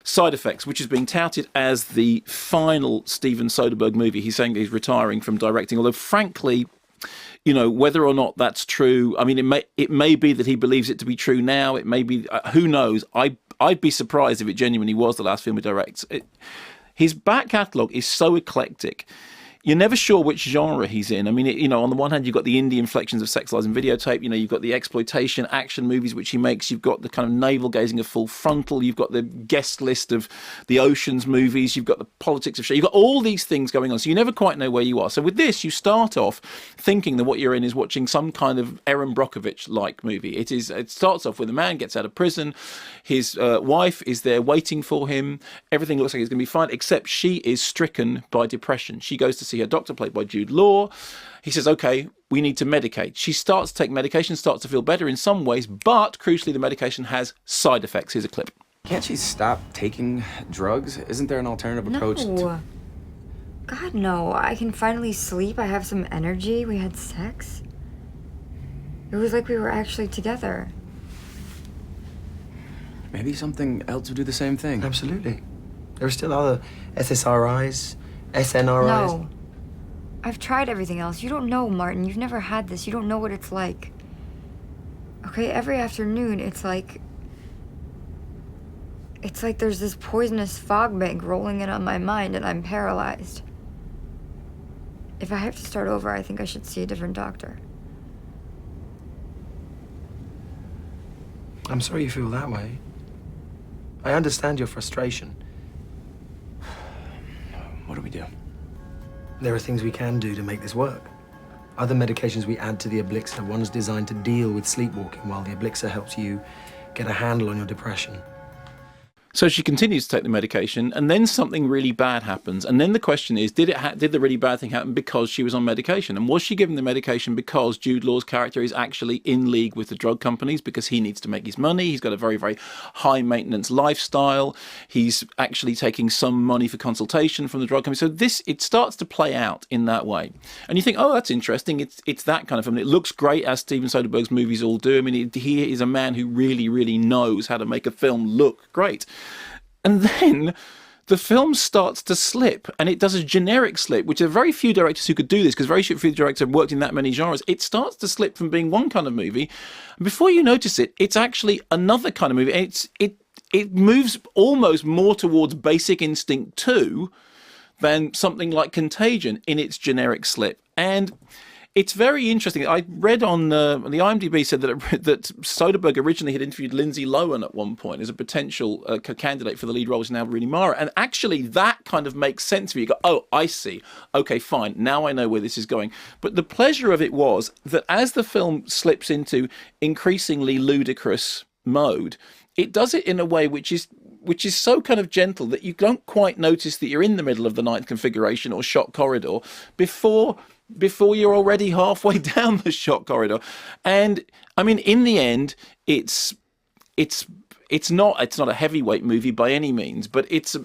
Side Effects, which is being touted as the final Steven Soderbergh movie. He's saying that he's retiring from directing, although frankly, you know, whether or not that's true, I mean, it may be that he believes it to be true now. It may be, who knows? I'd be surprised if it genuinely was the last film he directs. His back catalogue is so eclectic. You're never sure which genre he's in. I mean, you know, on the one hand, you've got the indie inflections of sexualizing videotape. You know, you've got the exploitation action movies which he makes. You've got the kind of navel gazing of Full Frontal. You've got the guest list of the Oceans movies. You've got the politics of show. You've got all these things going on. So you never quite know where you are. So with this, you start off thinking that what you're in is watching some kind of Erin Brockovich-like movie. It starts off with a man gets out of prison. His wife is there waiting for him. Everything looks like it's going to be fine, except she is stricken by depression. She goes to see her doctor, played by Jude Law. He says, okay, we need to medicate. She starts to take medication, starts to feel better in some ways, but crucially the medication has side effects. Here's a clip. Can't she stop taking drugs? Isn't there an alternative approach? No. God, no. I can finally sleep. I have some energy. We had sex. It was like we were actually together. Maybe something else would do the same thing. Absolutely. There are still other SSRIs, SNRIs. No. I've tried everything else. You don't know, Martin. You've never had this. You don't know what it's like. Okay, every afternoon, it's like there's this poisonous fog bank rolling in on my mind and I'm paralyzed. If I have to start over, I think I should see a different doctor. I'm sorry you feel that way. I understand your frustration. What do we do? There are things we can do to make this work. Other medications we add to the Elixir, one's designed to deal with sleepwalking, while the Elixir helps you get a handle on your depression. So she continues to take the medication, and then something really bad happens. And then the question is, did the really bad thing happen because she was on medication? And was she given the medication because Jude Law's character is actually in league with the drug companies because he needs to make his money? He's got a very, very high-maintenance lifestyle. He's actually taking some money for consultation from the drug company. So it starts to play out in that way. And you think, oh, that's interesting. It's that kind of film. It looks great, as Steven Soderbergh's movies all do. I mean, he is a man who really, really knows how to make a film look great. And then the film starts to slip, and it does a generic slip, which are very few directors who could do this, because very few directors have worked in that many genres. It starts to slip from being one kind of movie, and before you notice it, it's actually another kind of movie. It moves almost more towards Basic Instinct 2 than something like Contagion in its generic slip. And it's very interesting. I read on the IMDb said that Soderbergh originally had interviewed Lindsay Lohan at one point as a potential candidate for the lead role, which is now Rooney Mara. And actually that kind of makes sense for you. You go, oh, I see. Okay, fine. Now I know where this is going. But the pleasure of it was that as the film slips into increasingly ludicrous mode, it does it in a way which is so kind of gentle that you don't quite notice that you're in the middle of the ninth configuration or shot corridor before you're already halfway down the shot corridor. And I mean, in the end, it's not a heavyweight movie by any means, but it's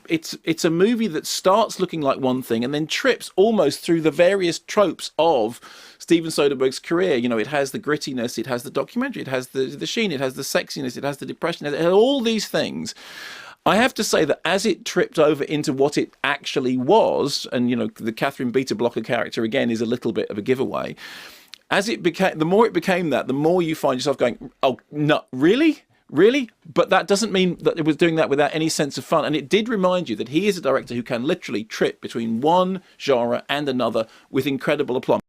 a movie that starts looking like one thing and then trips almost through the various tropes of Steven Soderbergh's career. You know, it has the grittiness, it has the documentary, it has the sheen, it has the sexiness, it has the depression, it has all these things. I have to say that as it tripped over into what it actually was, and, you know, the Catherine Beta-Blocker character, again, is a little bit of a giveaway. As it became, the more it became that, the more you find yourself going, oh, no, really? Really? But that doesn't mean that it was doing that without any sense of fun. And it did remind you that he is a director who can literally trip between one genre and another with incredible aplomb.